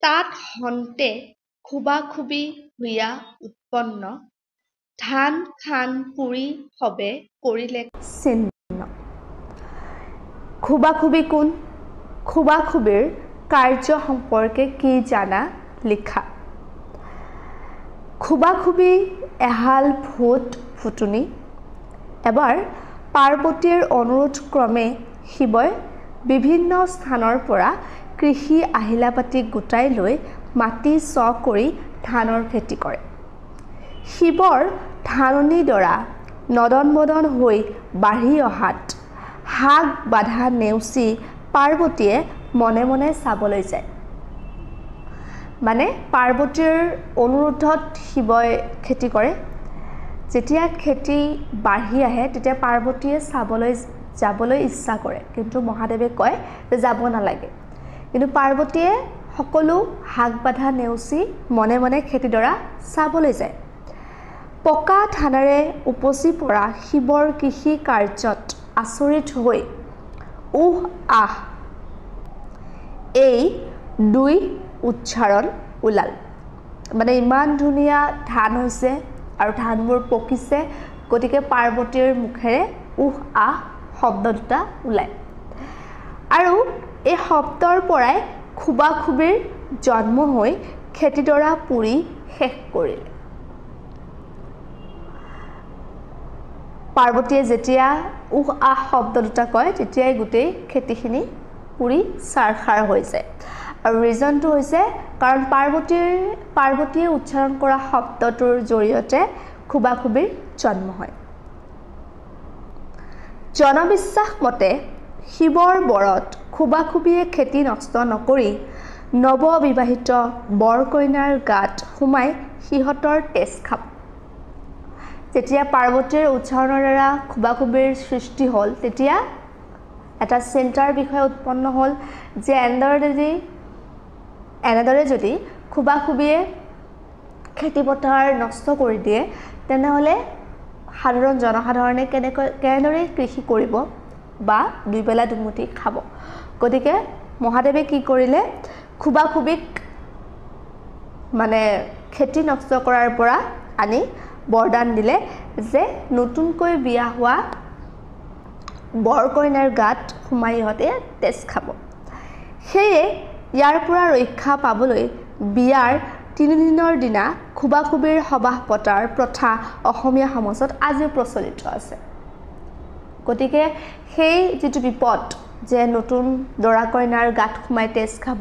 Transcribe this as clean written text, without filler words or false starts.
তাত হন্তে খুবা-খুবি হুয়া উৎপন্ন ধান খান পুৰি হবে কৰিলে চিহ্ন খুবা-খুবি কোন খুবা-খুবিৰ কাৰ্য সম্পৰ্কে কি জানা লিখা খুবা-খুবি এহাল ভূত ফুটুনি এবাৰ পাৰ্বতীৰ অনুৰোধ ক্ৰমে শিৱই বিভিন্ন স্থানৰ পৰা কৃষি আহিলাপাতি গোটাই লৈ মাটি চ কৰি ধানৰ খেতি কৰে শিৱৰ ধাননি ডৰা নদন বদন হৈ বাঢ়ি অহাত হাগ বাধা নেউচি পাৰ্বতীয়ে মনে মনে চাবলৈ যায় মানে পাৰ্বতীৰ অনুৰোধত শিৱই খেতি কৰে যেতিয়া খেতি বাঢ়ি আহে তেতিয়া পাৰ্বতীয়ে চাবলৈ যাবলৈ ইচ্ছা কৰে কিন্তু মহাদেৱে কয় যে যাব নালাগে কিন্তু পাৰ্বতীয়ে সকলো হাগ বাধা নেউচি মনে মনে খেতিডৰা চাবলৈ যায় পকা ধানেৰে উপচি পৰা শিৱৰ কৃষি কাৰ্যত আচৰিত হৈ আহ এই দুই উচ্চাৰণ ওলাল মানে ইমান ধুনীয়া ধান হৈছে আৰু ধানবোৰ পকিছে গতিকে পাৰ্বতীৰ মুখেৰে আহ শব্দ দুটা ওলায় আৰু এই শব্দৰ পৰাই খুবা-খুবিৰ জন্ম হৈ খেতিডৰা পুৰি শেষ কৰিলে পাৰ্বতীয়ে যেতিয়া আহ শব্দ দুটা কয় তেতিয়াই গোটেই খেতিখিনি পুৰি সাৰখাৰ হৈ যায় আৰু ৰিজনটো হৈছে কাৰণ পাৰ্বতীয়ে উচ্চাৰণ কৰা শব্দটোৰ জৰিয়তে খুবা-খুবিৰ জন্ম হয় জনবিশ্বাস মতে শিৱৰ বৰত খুবা-খুবিয়ে খেতি নষ্ট নকৰি নৱবিবাহিত বৰ-কইনাৰ গাত সোমাই সিহঁতৰ তেজ খাব যেতিয়া পাৰ্বতীৰ উচ্চাৰণৰ দ্বাৰা খুবা-খুবিৰ সৃষ্টি হ'ল তেতিয়া এটা চিন্তাৰ বিষয় উৎপন্ন হ'ল যে এনেদৰে যদি খুবা-খুবিয়ে খেতিপথাৰ নষ্ট কৰি দিয়ে তেনেহ'লে সাধাৰণ জনসাধাৰণে কেনেদৰে কৃষি কৰিব বা দুইবেলা দুমুঠি খাব গতিকে মহাদেৱে কি কৰিলে খুবা-খুবিক মানে খেতি নষ্ট কৰাৰ পৰা আনি বৰদান দিলে যে নতুনকৈ বিয়া হোৱা বৰ-কইনাৰ গাত সোমাই ইহঁতে তেজ খাব সেয়ে ইয়াৰ পৰা ৰক্ষা পাবলৈ বিয়াৰ 3 দিনৰ দিনা খুবা-খুবিৰ সবাহ পতাৰ প্ৰথা অসমীয়া সমাজত আজিও প্ৰচলিত আছে গতিকে সেই যিটো বিপদ যে নতুন দৰা-কইনাৰ গাত সোমাই তেজ খাব